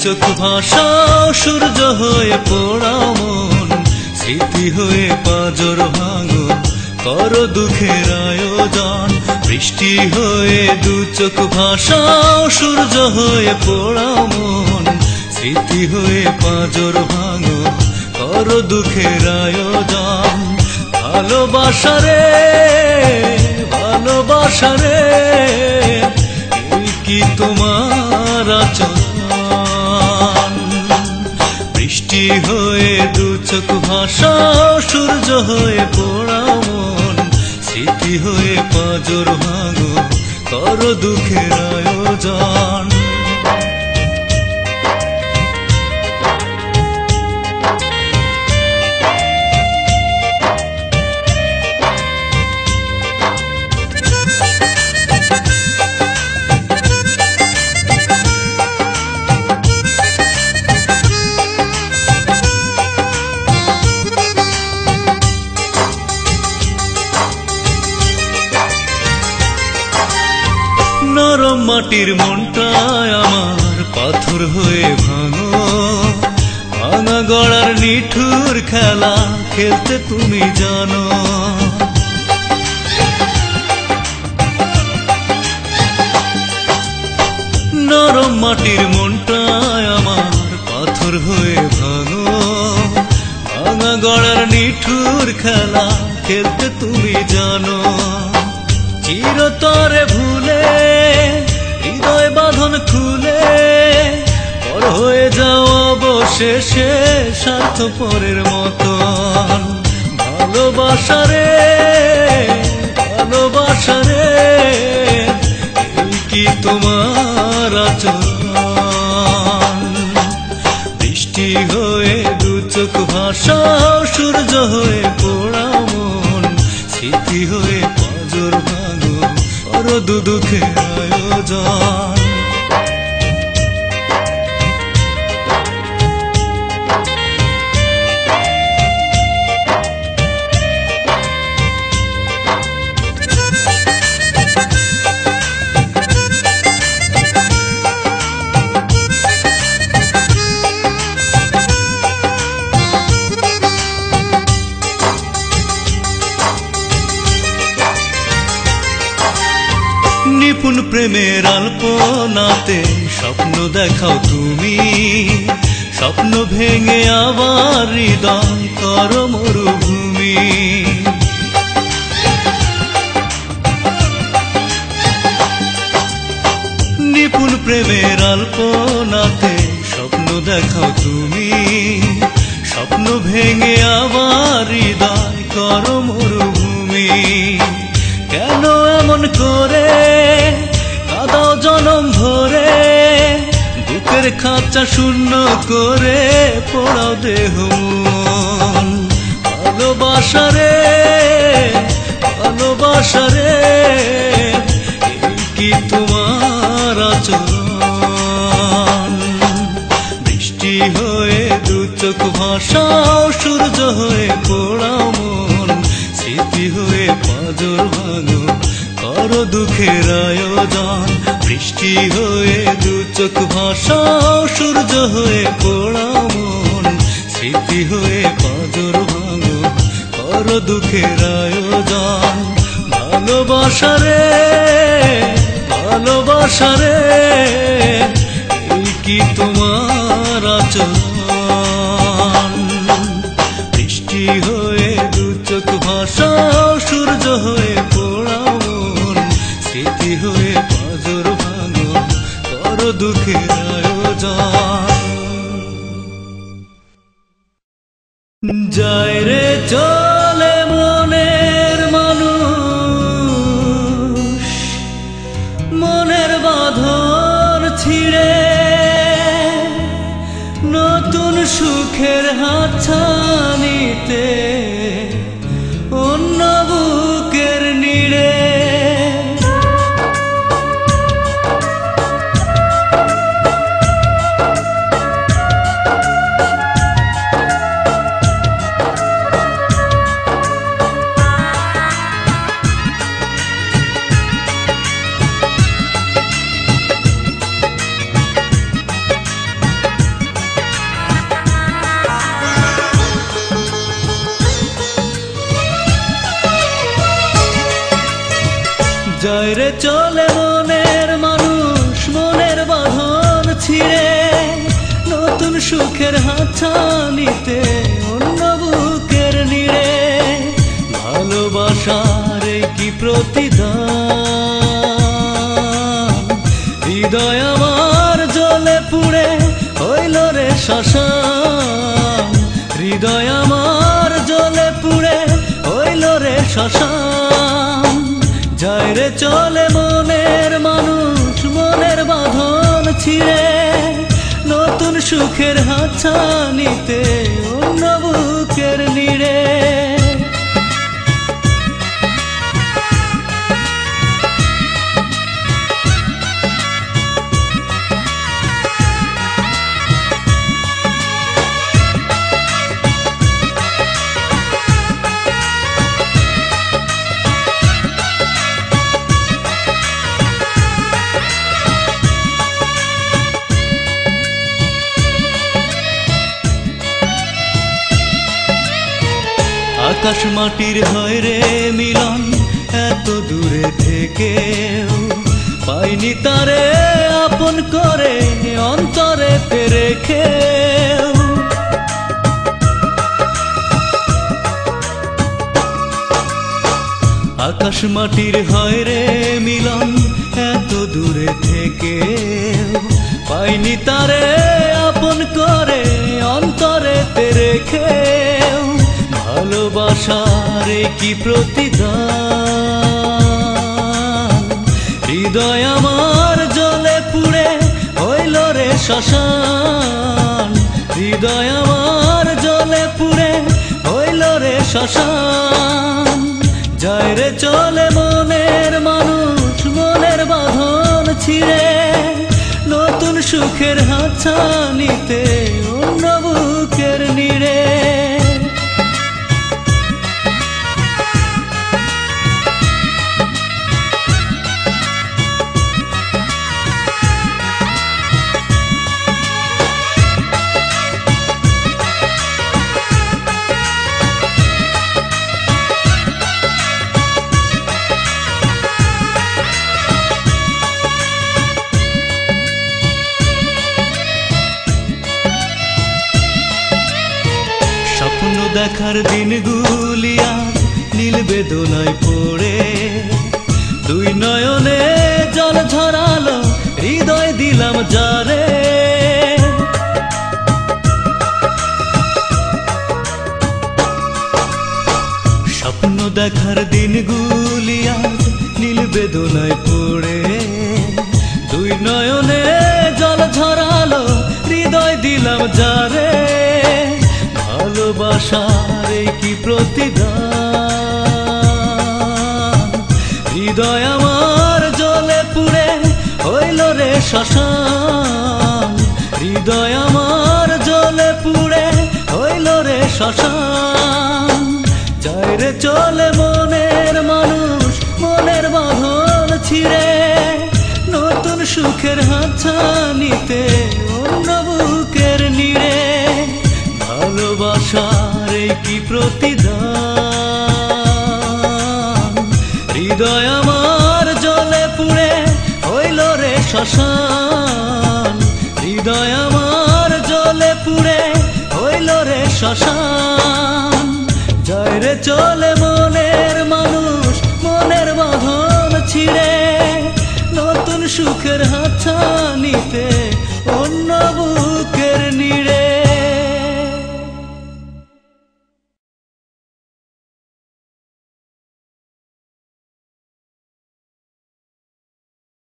চোখ ভাসাও সূর্য হয়ে পোড়াও মন, স্মৃতি হয়ে পাঁজর ভাঙো করো দুঃখের আয়োজন। বৃষ্টি হয়ে দু চোখ ভাসাও সূর্য হয়ে পোড়াও মন, স্মৃতি হয়ে পাঁজর ভাঙো করো দুঃখের আয়োজন। ভালোবাসা রে ভালোবাসা রে এই কি তোমার আচরণ। বৃষ্টি হয়ে দু চোখ ভাসাও সূর্য হয়ে পোড়াও মন, স্মৃতি হয়ে পাঁজর ভাঙো করো দুঃখের আয়োজন। নরম মাটির মনটায় আমার পাথর হয়ে ভাঙো, ভাঙা গড়ার নিঠুর খেলা খেলতে তুমি জানো। নরম মাটির মনটায় আমার পাথর হয়ে ভাঙো, ভাঙা গড়ার নিঠুর খেলা খেলতে তুমি জানো। চিরতরে ভুলে হৃদয় বাঁধন খুলে পর হয়ে যাও অবশেষে স্বার্থপরের মতন। ভালোবাসা রে ভালোবাসা রে এই কি তোমার আচরণ। বৃষ্টি হয়ে দু চোখ ভাসাও সূর্য হয়ে পোড়াও মন, স্মৃতি হয়ে পাঁজর ভাঙো করো দুঃখের আয়োজন। নিপুণ প্রেমের আলপনাতে স্বপ্ন দেখাও তুমি, স্বপ্ন ভেঙে আবার হৃদয় করো মরুভূমি। নিপুণ প্রেমের আলপনাতে স্বপ্ন দেখাও তুমি, স্বপ্ন ভেঙে আবার হৃদয় করো মরুভূমি। কেন এমন করে কাঁদাও জনম ভরে, বুকের খাঁচা শূন্য করে পোড়াও দেহ মন। ভালোবাসা রে ভালোবাসা রে এই কি তোমার আচরণ। বৃষ্টি হয়ে দু চোখ ভাসাও সূর্য হয়ে পোড়াও মন, স্মৃতি হয়ে পাঁজর ভাঙো করো দুঃখের আয়োজন। বৃষ্টি হয়ে দু চোখ ভাসাও সূর্য হয়ে পোড়াও মন, স্মৃতি হয়ে পাঁজর ভাঙো করো দুঃখের আয়োজন। ভালোবাসা রে ভালোবাসা রে এই কি তোমার আচরণ। বৃষ্টি হয়ে দু চোখ ভাসাও সূর্য হয়ে পোড়াও মন, স্মৃতি হয়ে পাঁজর ভাঙো করো দুঃখের আয়োজন। যায় রে চলে মনের মানুষ, মনের বাঁধন ছিঁড়ে নতুন সুখের হাতছানিতে অন্য বুকের নিড়ে। যায় রে চলে মনের মানুষ মনের বাঁধন ছিঁড়ে, নতুন সুখের হাতছানিতে অন্য বুকের নিড়ে। ভালোবাসার এই কি প্রতিদান, হৃদয় আমার জ্বলে পুড়ে হইল রে শ্মশান। হৃদয় আমার জ্বলে পুড়ে হইল রে শ্মশান। যায় রে চলে মনের মানুষ মনের বাঁধন ছিঁড়ে, নতুন সুখের হাতছানিতে অন্য বুকের নিড়ে। আকাশ মাটির হয় রে মিলন, এত দূরে থেকেও পাইনি তারে আপন করে অন্তরেতে রেখেও। আকাশ মাটির হয় রে মিলন, এত দূরে থেকেও পাইনি তারে আপন করে অন্তরেতে রেখেও। ভালোবাসার কি প্রতিদান, হৃদয় আমার জ্বলে পুড়ে হইল রে শ্মশান। হৃদয় আমার জ্বলে পুড়ে হইল রে শ্মশান। যায় রে চলে মনের মানুষ মনের বাঁধন ছিঁড়ে, নতুন সুখের হাতছানিতে অন্য বুকের নিড়ে। স্বপ্ন দেখার দিনগুলি আজ নীল বেদনায় পড়ে, দুই নয়নে জল ঝরালো হৃদয় দিলাম যারে। স্বপ্ন দেখার দিনগুলি আজ নীল বেদনায় পড়ে, দুই নয়নে জল ঝরালো হৃদয় দিলাম যারে। ভালোবাসার কি প্রতিদান, হৃদয় আমার জ্বলে পুড়ে হইল রে শ্মশান। হৃদয় আমার জ্বলে পুড়ে হইল রে শ্মশান। যায় রে চলে মনের মানুষ মনের বাঁধন ছিঁড়ে, নতুন সুখের হাতছানিতে অন্য বুকের নিড়ে। ভালোবাসার কি প্রতিদান, হৃদয় আমার জ্বলে পুড়ে হইল রে শ্মশান। হৃদয় আমার জ্বলে পুড়ে হইল রে শ্মশান। যায় রে চলে মনের মানুষ মনের বাঁধন ছিঁড়ে, নতুন সুখের হাতছানিতে